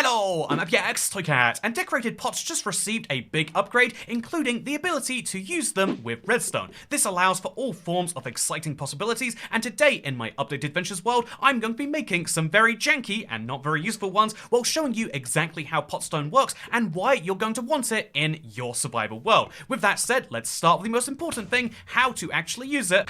Hello, I'm Toycat, and decorated pots just received a big upgrade, including the ability to use them with redstone. This allows for all forms of exciting possibilities, and today in my updated adventures world, I'm going to be making some very janky and not very useful ones while showing you exactly how potstone works and why you're going to want it in your survival world. With that said, let's start with the most important thing, how to actually use it.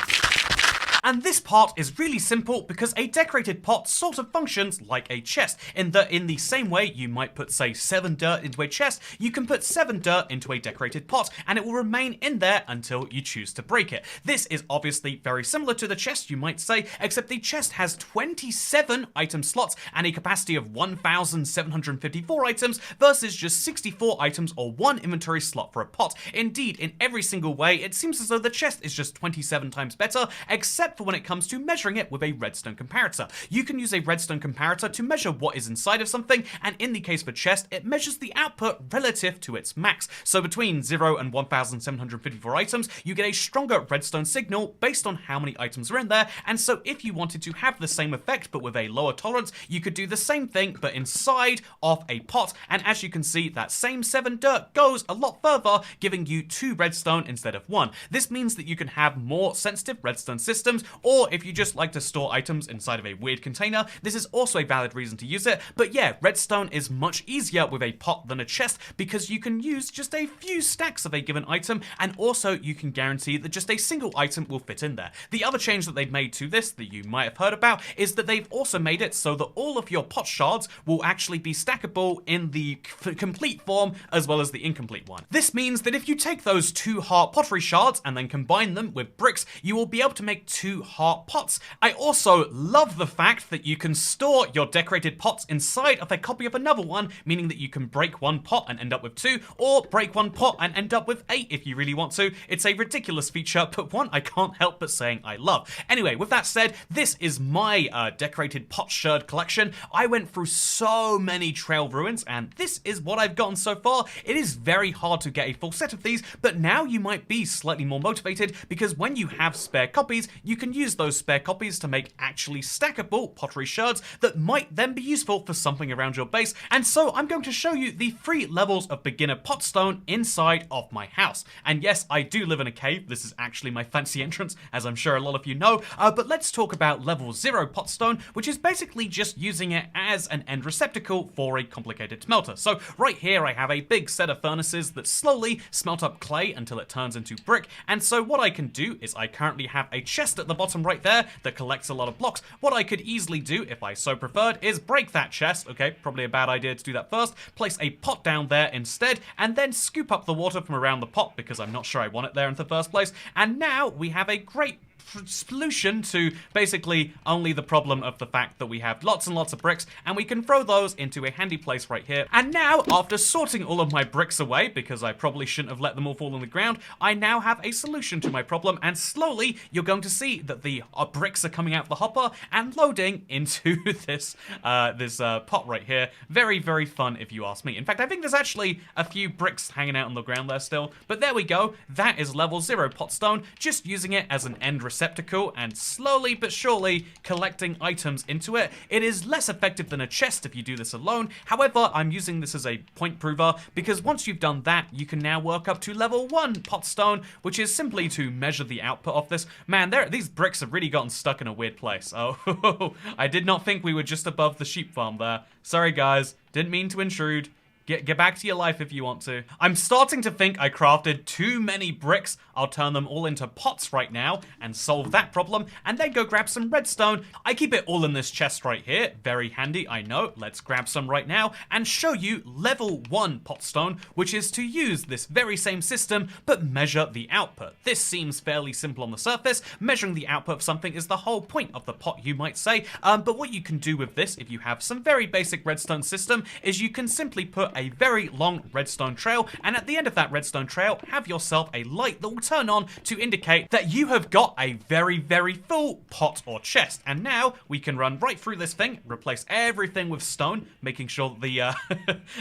And this part is really simple because a decorated pot sort of functions like a chest, in the same way you might put, say, 7 dirt into a chest, you can put 7 dirt into a decorated pot and it will remain in there until you choose to break it. This is obviously very similar to the chest, you might say, except the chest has 27 item slots and a capacity of 1,754 items versus just 64 items or 1 inventory slot for a pot. Indeed, in every single way, it seems as though the chest is just 27 times better, except for when it comes to measuring it with a redstone comparator. You can use a redstone comparator to measure what is inside of something, and in the case for chest, it measures the output relative to its max. So between 0 and 1,754 items, you get a stronger redstone signal based on how many items are in there, and so if you wanted to have the same effect but with a lower tolerance, you could do the same thing but inside of a pot, and as you can see, that same 7 dirt goes a lot further, giving you 2 redstone instead of 1. This means that you can have more sensitive redstone systems, or if you just like to store items inside of a weird container, this is also a valid reason to use it. But yeah, redstone is much easier with a pot than a chest because you can use just a few stacks of a given item, and also you can guarantee that just a single item will fit in there. The other change that they've made to this that you might have heard about is that they've also made it so that all of your pot shards will actually be stackable in the complete form as well as the incomplete one. This means that if you take those 2 heart pottery shards and then combine them with bricks, you will be able to make 2 heart pots. I also love the fact that you can store your decorated pots inside of a copy of another one, meaning that you can break 1 pot and end up with 2, or break 1 pot and end up with 8 if you really want to. It's a ridiculous feature, but one I can't help but saying I love. Anyway, with that said, this is my decorated pot shard collection. I went through so many trail ruins, and this is what I've gotten so far. It is very hard to get a full set of these, but now you might be slightly more motivated because when you have spare copies, you can use those spare copies to make actually stackable pottery shards that might then be useful for something around your base. And so I'm going to show you the 3 levels of beginner potstone inside of my house. And yes, I do live in a cave. This is actually my fancy entrance, as I'm sure a lot of you know. But let's talk about level 0 potstone, which is basically just using it as an end receptacle for a complicated smelter. So right here I have a big set of furnaces that slowly smelt up clay until it turns into brick. And so what I can do is I currently have a chest at the bottom right there that collects a lot of blocks. What I could easily do, if I so preferred, is break that chest. Okay, probably a bad idea to do that first. Place a pot down there instead, and then scoop up the water from around the pot because I'm not sure I want it there in the first place. And now we have a great solution to basically only the problem of the fact that we have lots and lots of bricks, and we can throw those into a handy place right here. And now, after sorting all of my bricks away, because I probably shouldn't have let them all fall on the ground, I now have a solution to my problem, and slowly you're going to see that the bricks are coming out of the hopper and loading into this pot right here. Very, very fun if you ask me. In fact, I think there's actually a few bricks hanging out on the ground there still, but there we go. That is level 0 potstone, just using it as an end receptacle and slowly but surely collecting items into it. It is less effective than a chest if you do this alone. However, I'm using this as a point prover because once you've done that, you can now work up to level 1 potstone, which is simply to measure the output of this. Man, these bricks have really gotten stuck in a weird place. Oh, I did not think we were just above the sheep farm there. Sorry guys, didn't mean to intrude. Get back to your life if you want to. I'm starting to think I crafted too many bricks. I'll turn them all into pots right now and solve that problem, and then go grab some redstone. I keep it all in this chest right here. Very handy, I know. Let's grab some right now and show you level 1 potstone, which is to use this very same system, but measure the output. This seems fairly simple on the surface. Measuring the output of something is the whole point of the pot, you might say. But what you can do with this, if you have some very basic redstone system, is you can simply put a very long redstone trail, and at the end of that redstone trail, have yourself a light that will turn on to indicate that you have got a very, very full pot or chest. And now we can run right through this thing, replace everything with stone, making sure that the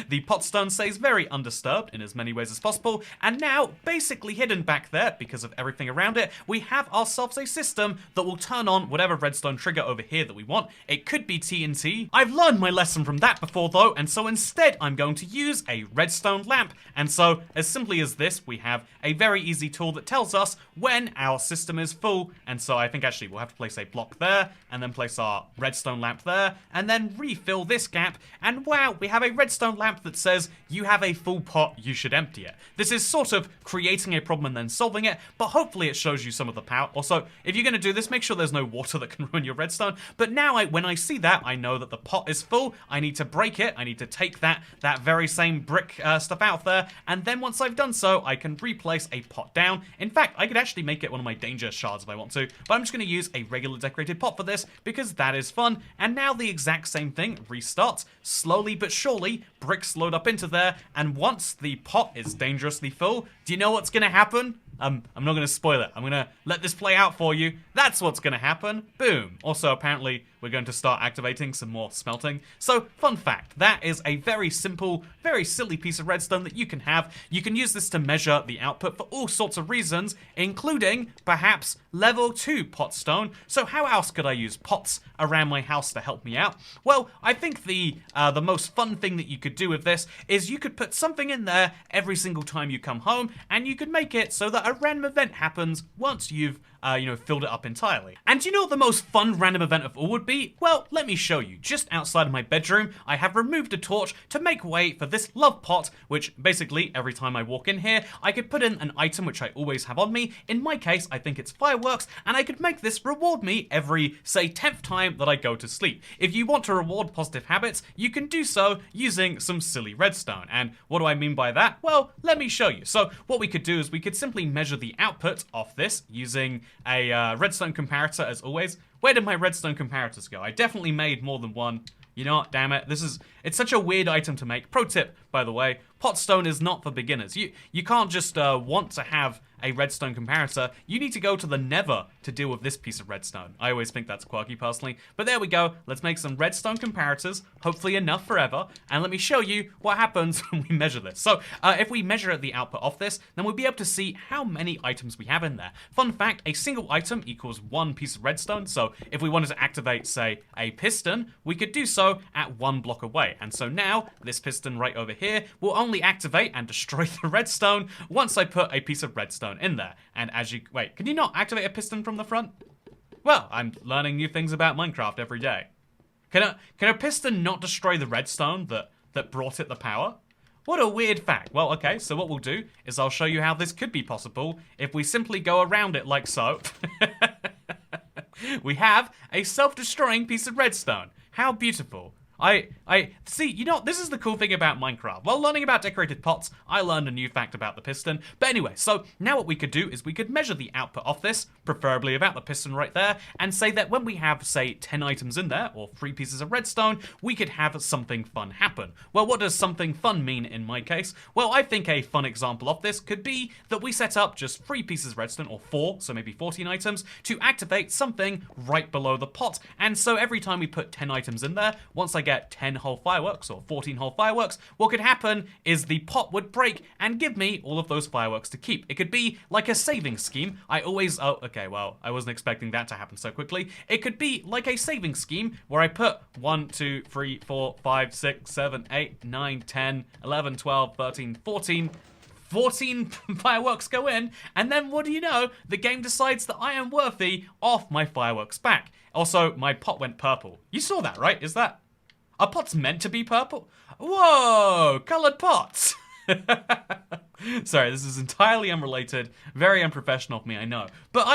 the pot stone stays very undisturbed in as many ways as possible. And now, basically hidden back there, because of everything around it, we have ourselves a system that will turn on whatever redstone trigger over here that we want. It could be TNT. I've learned my lesson from that before though, and so instead I'm going to use a redstone lamp. And so, as simply as this, we have a very easy tool that tells us when our system is full. And so I think actually we'll have to place a block there, and then place our redstone lamp there, and then refill this gap. And wow, we have a redstone lamp that says, you have a full pot, you should empty it. This is sort of creating a problem and then solving it, but hopefully it shows you some of the power. Also, if you're going to do this, make sure there's no water that can ruin your redstone. But now when I see that, I know that the pot is full. I need to break it. I need to take that very same brick stuff out there, and then once I've done so, I can replace a pot down. In fact, I could actually make it one of my danger shards if I want to, but I'm just going to use a regular decorated pot for this because that is fun. And now the exact same thing restarts. Slowly but surely, bricks load up into there, and once the pot is dangerously full, do you know what's going to happen? I'm not going to spoil it. I'm going to let this play out for you. That's what's going to happen. Boom. Also, apparently, we're going to start activating some more smelting. So, fun fact, that is a very simple, very silly piece of redstone that you can have. You can use this to measure the output for all sorts of reasons, including, perhaps, level 2 pot stone. So how else could I use pots around my house to help me out? Well, I think the most fun thing that you could do with this is you could put something in there every single time you come home, and you could make it so that a random event happens once you've filled it up entirely. And do you know what the most fun random event of all would be? Well, let me show you. Just outside of my bedroom, I have removed a torch to make way for this love pot, which basically every time I walk in here, I could put in an item which I always have on me. In my case, I think it's fireworks, and I could make this reward me every, say, 10th time that I go to sleep. If you want to reward positive habits, you can do so using some silly redstone. And what do I mean by that? Well, let me show you. So what we could do is we could simply measure the output of this using a redstone comparator as always. Where did my redstone comparators go? I definitely made more than one. You know what, damn it. It's such a weird item to make. Pro tip, by the way, pot stone is not for beginners. You can't just want to have a redstone comparator. You need to go to the nether to deal with this piece of redstone. I always think that's quirky personally, but there we go. Let's make some redstone comparators, hopefully enough forever, and let me show you what happens when we measure this. So if we measure the output of this, then we'll be able to see how many items we have in there. Fun fact, a single item equals one piece of redstone, so if we wanted to activate, say, a piston, we could do so at one block away. And so now, this piston right over here will only activate and destroy the redstone once I put a piece of redstone in there. And as you, wait, can you not activate a piston from the front? Well, I'm learning new things about Minecraft every day. Can a piston not destroy the redstone that brought it the power? What a weird fact. Well, okay, so what we'll do is I'll show you how this could be possible if we simply go around it like so. We have a self-destroying piece of redstone. How beautiful. I see, you know, this is the cool thing about Minecraft. While learning about decorated pots, I learned a new fact about the piston. But anyway, so now what we could do is we could measure the output of this, preferably about the piston right there, and say that when we have, say, 10 items in there, or 3 pieces of redstone, we could have something fun happen. Well, what does something fun mean in my case? Well, I think a fun example of this could be that we set up just 3 pieces of redstone, or 4, so maybe 14 items, to activate something right below the pot. And so every time we put 10 items in there, once I get 10 whole fireworks or 14 whole fireworks, what could happen is the pot would break and give me all of those fireworks to keep. It could be like a saving scheme. I wasn't expecting that to happen so quickly. It could be like a saving scheme where I put 1, 2, 3, 4, 5, 6, 7, 8, 9, 10, 11, 12, 13, 14 fireworks go in, and then what do you know? The game decides that I am worthy of my fireworks back. Also, my pot went purple. You saw that, right? Are pots meant to be purple? Whoa, colored pots. Sorry, this is entirely unrelated, very unprofessional of me, I know. But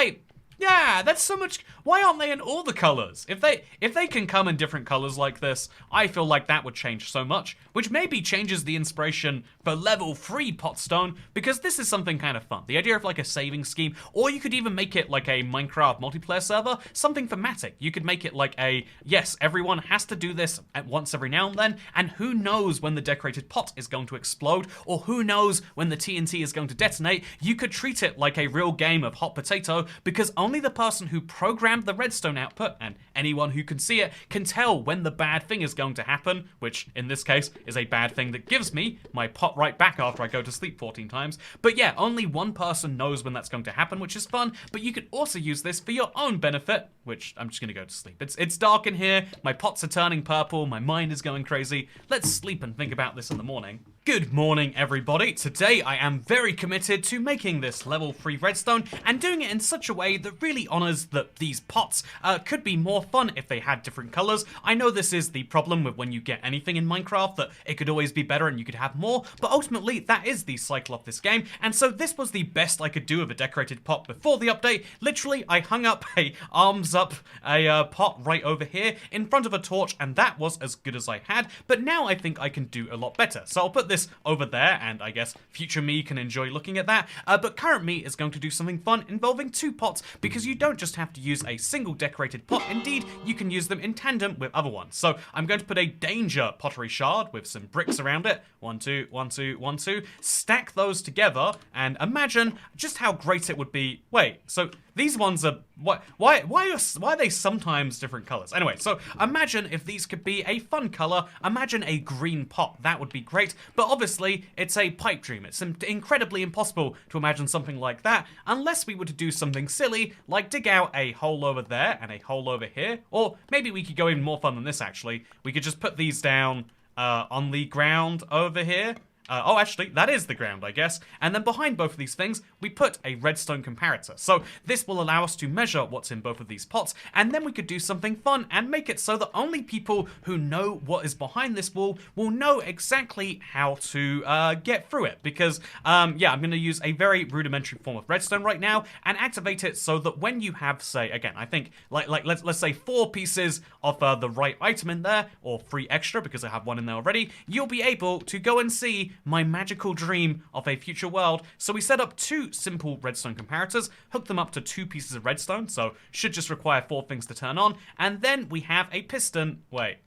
Yeah, that's so much. Why aren't they in all the colors? If they can come in different colors like this, I feel like that would change so much, which maybe changes the inspiration for level 3 Potstone, because this is something kind of fun. The idea of like a saving scheme, or you could even make it like a Minecraft multiplayer server, something thematic. You could make it like a, yes, everyone has to do this at once every now and then, and who knows when the decorated pot is going to explode, or who knows when the TNT is going to detonate. You could treat it like a real game of hot potato, because only the person who programmed the redstone output, and anyone who can see it, can tell when the bad thing is going to happen, which in this case is a bad thing that gives me my pot right back after I go to sleep 14 times. But yeah, only one person knows when that's going to happen, which is fun, but you could also use this for your own benefit, which I'm just gonna go to sleep. It's dark in here, my pots are turning purple, my mind is going crazy. Let's sleep and think about this in the morning. Good morning, everybody. Today I am very committed to making this level 3 redstone and doing it in such a way that really honors that these pots could be more fun if they had different colors. I know this is the problem with when you get anything in Minecraft, that it could always be better and you could have more, but ultimately that is the cycle of this game, and so this was the best I could do of a decorated pot before the update. Literally, I hung up a arms up a pot right over here in front of a torch, and that was as good as I had, but now I think I can do a lot better. So I'll put this over there, and I guess future me can enjoy looking at that, but current me is going to do something fun involving 2 pots, because you don't just have to use a single decorated pot, indeed you can use them in tandem with other ones. So I'm going to put a danger pottery shard with some bricks around it, 1 2 1 2 1 2, stack those together, and imagine just how great it would be. Wait, so these ones are, why are they sometimes different colors? Anyway, so imagine if these could be a fun color. Imagine a green pot, that would be great, but obviously it's a pipe dream. It's incredibly impossible to imagine something like that unless we were to do something silly, like dig out a hole over there and a hole over here, or maybe we could go even more fun than this actually. We could just put these down on the ground over here. Oh, actually, that is the ground, I guess. And then behind both of these things, we put a redstone comparator. So this will allow us to measure what's in both of these pots, and then we could do something fun and make it so that only people who know what is behind this wall will know exactly how to get through it. Because, yeah, I'm going to use a very rudimentary form of redstone right now and activate it so that when you have, say, again, I think, let's say 4 pieces of the right item in there, or 3 extra because I have 1 in there already, you'll be able to go and see my magical dream of a future world. So we set up 2 simple redstone comparators, hook them up to 2 pieces of redstone, so should just require 4 things to turn on, and then we have a piston. Wait.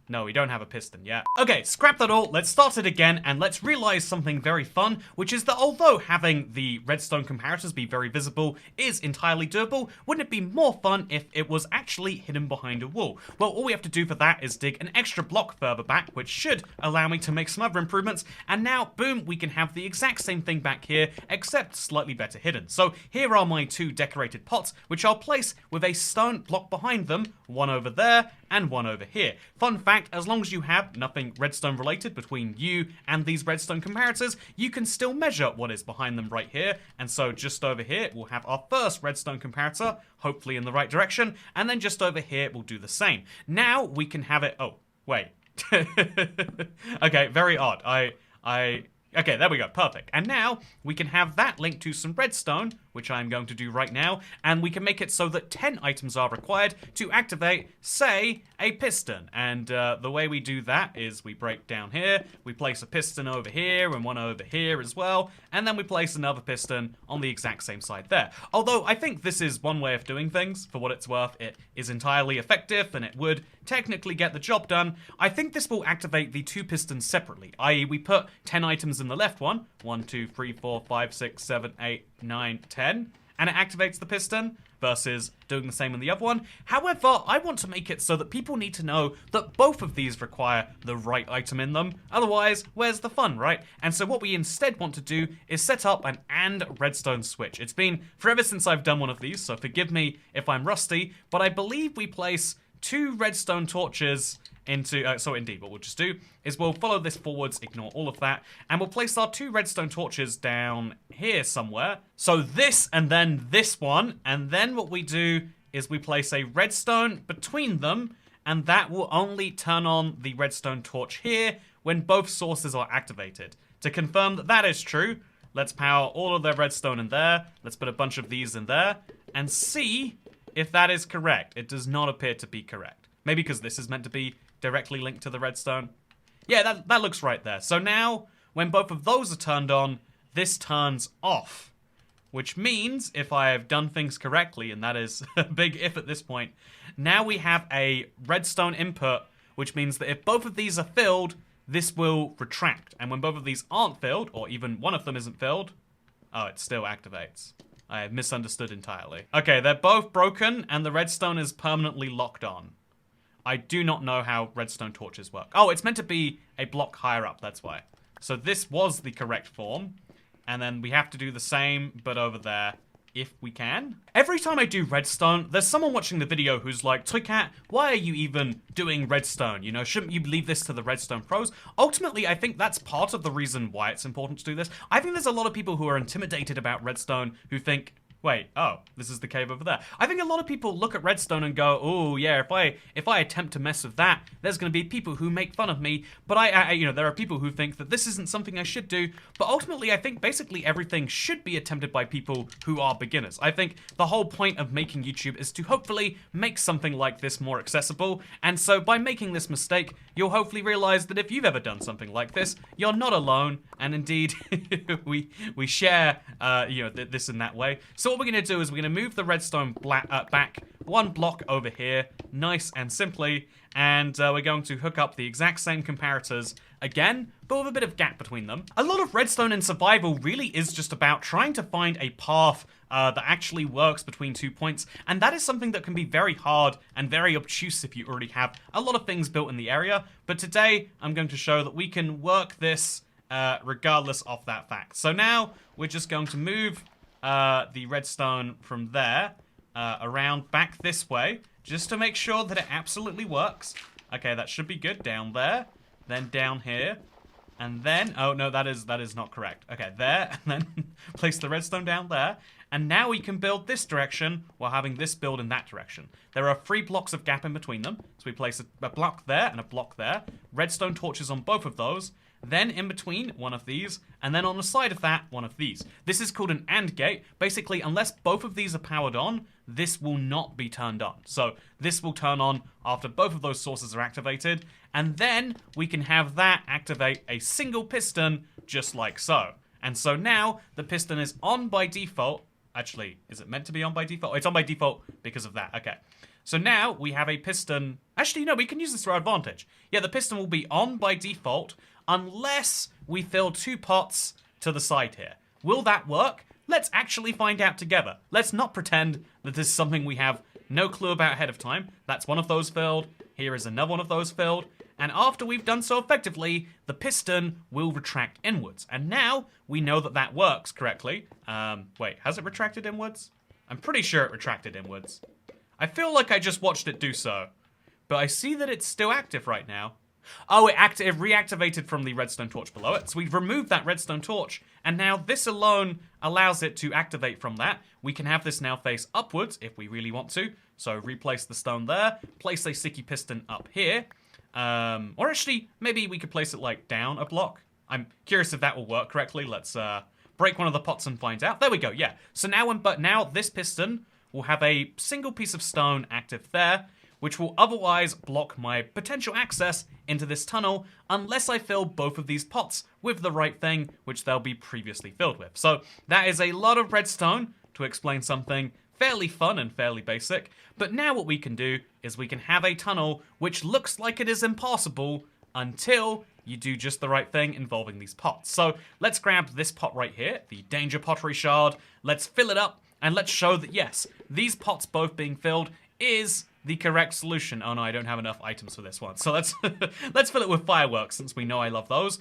No, we don't have a piston yet. Okay, scrap that all, let's start it again, and let's realize something very fun, which is that although having the redstone comparators be very visible is entirely doable, wouldn't it be more fun if it was actually hidden behind a wall? Well, all we have to do for that is dig an extra block further back, which should allow me to make some other improvements, and now, boom, we can have the exact same thing back here, except slightly better hidden. So here are my 2 decorated pots, which I'll place with a stone block behind them, 1 over there, and 1 over here. Fun fact, as long as you have nothing redstone related between you and these redstone comparators, you can still measure what is behind them right here. And so just over here, we'll have our first redstone comparator, hopefully in the right direction, and then just over here, we'll do the same. Now we can have it, oh, wait. Okay, very odd. Okay, there we go, perfect. And now we can have that linked to some redstone, which I'm going to do right now, and we can make it so that 10 items are required to activate, say, a piston. And the way we do that is we break down here, we place a piston over here and 1 over here as well, and then we place another piston on the exact same side there. Although I think this is one way of doing things. For what it's worth, it is entirely effective and it would technically get the job done. I think this will activate the 2 pistons separately, i.e. we put 10 items in the left one, 1 2 3 4 5 6 7 8 9 10, and it activates the piston, versus doing the same on the other one. However, I want to make it so that people need to know that both of these require the right item in them. Otherwise, where's the fun, right? And so what we instead want to do is set up an AND redstone switch. It's been forever since I've done one of these, so forgive me if I'm rusty, but I believe we place 2 redstone torches into, so indeed what we'll just do is we'll follow this forwards, ignore all of that, and we'll place our 2 redstone torches down here somewhere. So this and then this one, and then what we do is we place a redstone between them, and that will only turn on the redstone torch here when both sources are activated. To confirm that that is true, let's power all of their redstone in there, let's put a bunch of these in there, and see if that is correct. It does not appear to be correct. Maybe because this is meant to be directly linked to the redstone. Yeah, that looks right there. So now, when both of those are turned on, this turns off. Which means, if I have done things correctly, and that is a big if at this point, now we have a redstone input, which means that if both of these are filled, this will retract. And when both of these aren't filled, or even one of them isn't filled, oh, it still activates. I have misunderstood entirely. Okay, they're both broken, and the redstone is permanently locked on. I do not know how redstone torches work. Oh, it's meant to be a block higher up, that's why. So this was the correct form. And then we have to do the same, but over there, if we can. Every time I do redstone, there's someone watching the video who's like, Toycat, why are you even doing redstone? You know, shouldn't you leave this to the redstone pros? Ultimately, I think that's part of the reason why it's important to do this. I think there's a lot of people who are intimidated about redstone who think, wait, oh, this is the cave over there. I think a lot of people look at redstone and go, oh yeah, if I attempt to mess with that, there's going to be people who make fun of me. But you know, there are people who think that this isn't something I should do. But ultimately, I think basically everything should be attempted by people who are beginners. I think the whole point of making YouTube is to hopefully make something like this more accessible. And so by making this mistake, you'll hopefully realize that if you've ever done something like this, you're not alone. And indeed, we share, you know, this in that way. So what we're going to do is we're going to move the redstone back one block over here, nice and simply, and we're going to hook up the exact same comparators again, but with a bit of gap between them. A lot of redstone in survival really is just about trying to find a path that actually works between 2 points, and that is something that can be very hard and very obtuse if you already have a lot of things built in the area. But today, I'm going to show that we can work this regardless of that fact. So now, we're just going to move the redstone from there around back this way, just to make sure that it absolutely works. Okay, that should be good. Down there, then down here, and then, oh no, that is not correct. Okay, there, and then place the redstone down there, and now we can build this direction while having this build in that direction. There are 3 blocks of gap in between them, so we place a block there and a block there. Redstone torches on both of those. Then in between, one of these, and then on the side of that, one of these. This is called an AND gate. Basically, unless both of these are powered on, this will not be turned on. So this will turn on after both of those sources are activated, and then we can have that activate a single piston, just like so. And so now, the piston is on by default. Actually, is it meant to be on by default? It's on by default because of that, okay. So now, we have a piston. Actually, no, we can use this to our advantage. Yeah, the piston will be on by default, unless we fill 2 pots to the side here. Will that work? Let's actually find out together. Let's not pretend that this is something we have no clue about ahead of time. That's one of those filled. Here is another one of those filled. And after we've done so effectively, the piston will retract inwards. And now we know that that works correctly. Wait, has it retracted inwards? I'm pretty sure it retracted inwards. I feel like I just watched it do so. But I see that it's still active right now. Oh, it reactivated from the redstone torch below it. So we've removed that redstone torch, and now this alone allows it to activate from that. We can have this now face upwards if we really want to. So replace the stone there, place a sticky piston up here. Or actually, maybe we could place it like down a block. I'm curious if that will work correctly. Let's break one of the pots and find out. There we go, yeah. So now this piston will have a single piece of stone active there, which will otherwise block my potential access into this tunnel unless I fill both of these pots with the right thing, which they'll be previously filled with. So that is a lot of redstone to explain something fairly fun and fairly basic. But now what we can do is we can have a tunnel which looks like it is impossible until you do just the right thing involving these pots. So let's grab this pot right here, the danger pottery shard. Let's fill it up and let's show that yes, these pots both being filled is the correct solution. Oh no, I don't have enough items for this one. So let's let's fill it with fireworks, since we know I love those.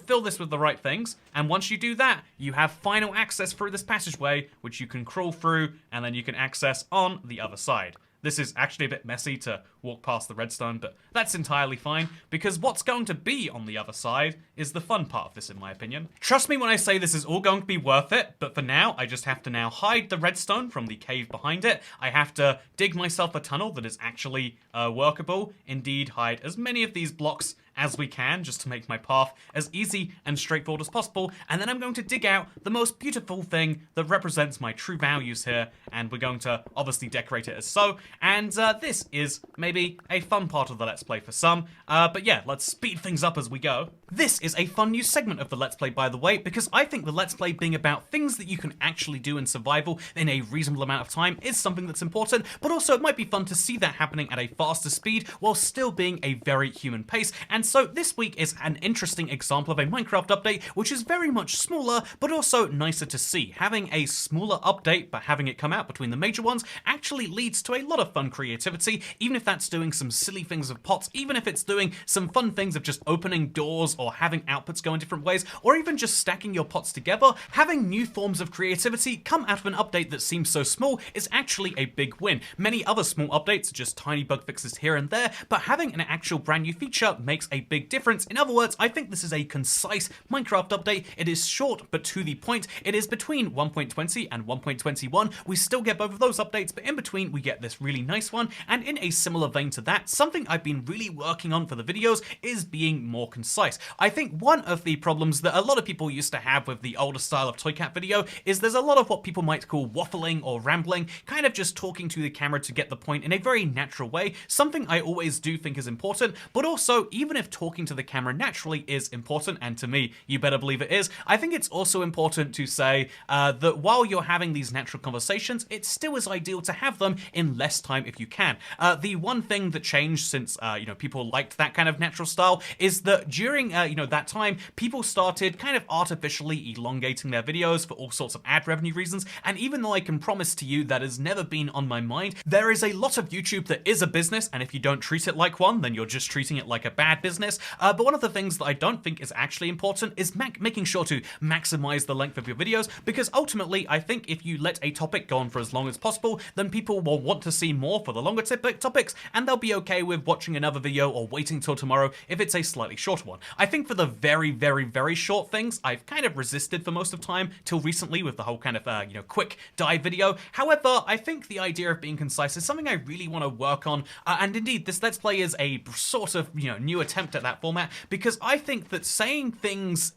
Fill this with the right things, and once you do that, you have final access through this passageway, which you can crawl through, and then you can access on the other side. This is actually a bit messy to walk past the redstone, but that's entirely fine, because what's going to be on the other side is the fun part of this, in my opinion. Trust me when I say this is all going to be worth it, but for now, I just have to now hide the redstone from the cave behind it. I have to dig myself a tunnel that is actually workable. Indeed, hide as many of these blocks as we can, just to make my path as easy and straightforward as possible, and then I'm going to dig out the most beautiful thing that represents my true values here, and we're going to obviously decorate it as so, and this is maybe a fun part of the Let's Play for some, but yeah, let's speed things up as we go. This is a fun new segment of the Let's Play, by the way, because I think the Let's Play being about things that you can actually do in survival in a reasonable amount of time is something that's important, but also it might be fun to see that happening at a faster speed while still being a very human pace. And so this week is an interesting example of a Minecraft update which is very much smaller but also nicer to see. Having a smaller update but having it come out between the major ones actually leads to a lot of fun creativity, even if that's doing some silly things with pots, even if it's doing some fun things of just opening doors or having outputs go in different ways, or even just stacking your pots together. Having new forms of creativity come out of an update that seems so small is actually a big win. Many other small updates are just tiny bug fixes here and there, but having an actual brand new feature makes a big difference. In other words, I think this is a concise Minecraft update. It is short but to the point. It is between 1.20 and 1.21. We still get both of those updates, but in between we get this really nice one. And in a similar vein to that, something I've been really working on for the videos is being more concise. I think one of the problems that a lot of people used to have with the older style of Toycat video is there's a lot of what people might call waffling or rambling, kind of just talking to the camera to get the point in a very natural way, something I always do think is important, but also even if talking to the camera naturally is important, and to me, you better believe it is, I think it's also important to say that while you're having these natural conversations, it still is ideal to have them in less time if you can. The one thing that changed since people liked that kind of natural style is that during that time, people started kind of artificially elongating their videos for all sorts of ad revenue reasons, and even though I can promise to you that has never been on my mind, there is a lot of YouTube that is a business, and if you don't treat it like one, then you're just treating it like a bad business. But one of the things that I don't think is actually important is making sure to maximize the length of your videos, because ultimately I think if you let a topic go on for as long as possible, then people will want to see more for the longer topics, and they'll be okay with watching another video or waiting till tomorrow if it's a slightly shorter one. I think for the very, very, very short things, I've kind of resisted for most of time till recently with the whole kind of quick dive video. However, I think the idea of being concise is something I really want to work on, and indeed this Let's Play is a sort of new attempt at that format, because I think that saying things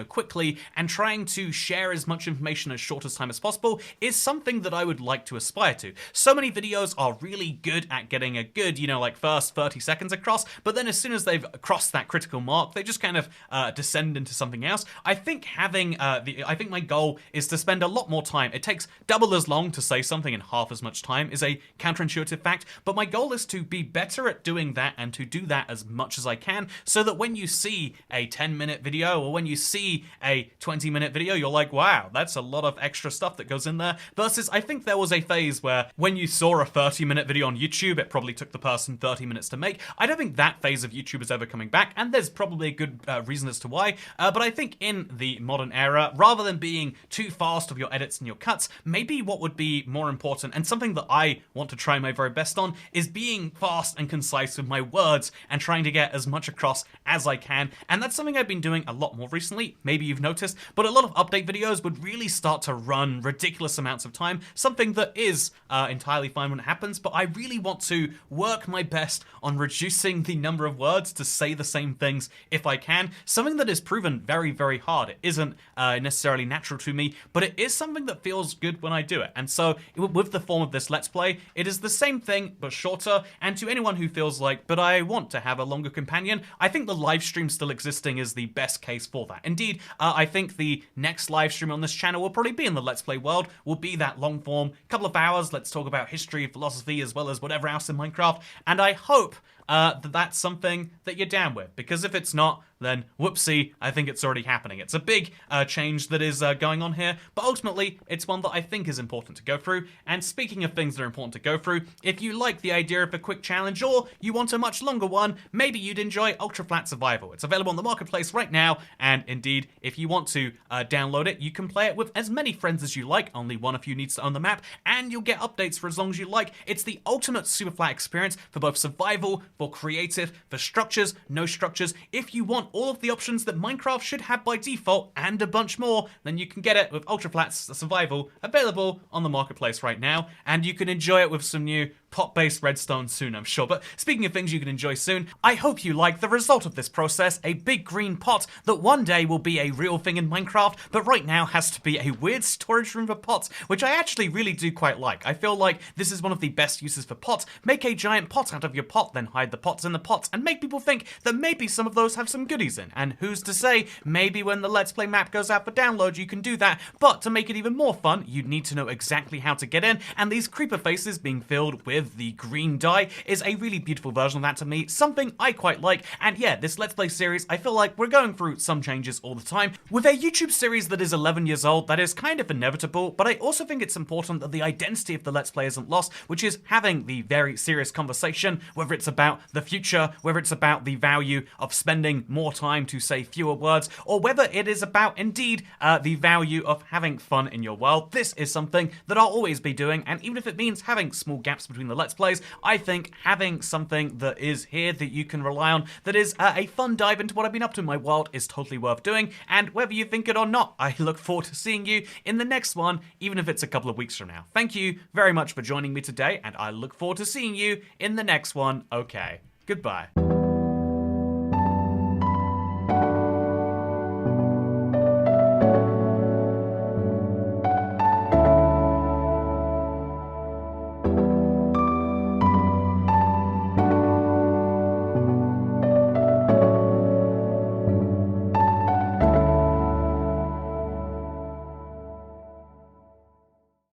quickly and trying to share as much information as short as time as possible is something that I would like to aspire to. So many videos are really good at getting a good first 30 seconds across, but then as soon as they've crossed that critical mark, they just kind of descend into something else. I think I think my goal is to spend a lot more time. It takes double as long to say something in half as much time, is a counterintuitive fact, but my goal is to be better at doing that and to do that as much as I can, so that when you see a 10-minute video or when you see a 20-minute video, you're like, wow, that's a lot of extra stuff that goes in there, versus I think there was a phase where when you saw a 30-minute video on YouTube, it probably took the person 30 minutes to make. I don't think that phase of YouTube is ever coming back, and there's probably a good reason as to why, but I think in the modern era, rather than being too fast with your edits and your cuts, maybe what would be more important, and something that I want to try my very best on, is being fast and concise with my words and trying to get as much across as I can, and that's something I've been doing a lot more recently. Maybe you've noticed, but a lot of update videos would really start to run ridiculous amounts of time, something that is entirely fine when it happens, but I really want to work my best on reducing the number of words to say the same things if I can, something that is proven very, very hard. It isn't necessarily natural to me, but it is something that feels good when I do it, and so with the form of this Let's Play, it is the same thing but shorter, and to anyone who feels like, but I want to have a longer companion, I think the live stream still existing is the best case for that. Indeed, I think the next live stream on this channel will probably be in the Let's Play world, will be that long form, couple of hours, let's talk about history, philosophy, as well as whatever else in Minecraft, and I hope that that's something that you're down with, because if it's not, then whoopsie, I think it's already happening. It's a big change that is going on here, but ultimately, it's one that I think is important to go through. And speaking of things that are important to go through, if you like the idea of a quick challenge, or you want a much longer one, maybe you'd enjoy Ultra Flat Survival. It's available on the marketplace right now, and indeed, if you want to download it, you can play it with as many friends as you like. Only one of you needs to own the map, and you'll get updates for as long as you like. It's the ultimate super flat experience for both survival, for creative, for structures, no structures. If you want all of the options that Minecraft should have by default and a bunch more, then you can get it with Ultra Flat Survival, available on the marketplace right now, and you can enjoy it with some new pot-based redstone soon, I'm sure. But speaking of things you can enjoy soon, I hope you like the result of this process, a big green pot that one day will be a real thing in Minecraft, but right now has to be a weird storage room for pots, which I actually really do quite like. I feel like this is one of the best uses for pots. Make a giant pot out of your pot, then hide the pots in the pots, and make people think that maybe some of those have some goodies in. And who's to say, maybe when the Let's Play map goes out for download, you can do that. But to make it even more fun, you'd need to know exactly how to get in, and these creeper faces being filled with the green dye is a really beautiful version of that to me, something I quite like. And yeah, this Let's Play series, I feel like we're going through some changes all the time. With a YouTube series that is 11 years old, that is kind of inevitable, but I also think it's important that the identity of the Let's Play isn't lost, which is having the very serious conversation, whether it's about the future, whether it's about the value of spending more time to say fewer words, or whether it is about, indeed, the value of having fun in your world. This is something that I'll always be doing, and even if it means having small gaps between the Let's Plays, I think having something that is here that you can rely on, that is a fun dive into what I've been up to in my world, is totally worth doing. And whether you think it or not, I look forward to seeing you in the next one, even if it's a couple of weeks from now. Thank you very much for joining me today, and I look forward to seeing you in the next one. Okay, goodbye.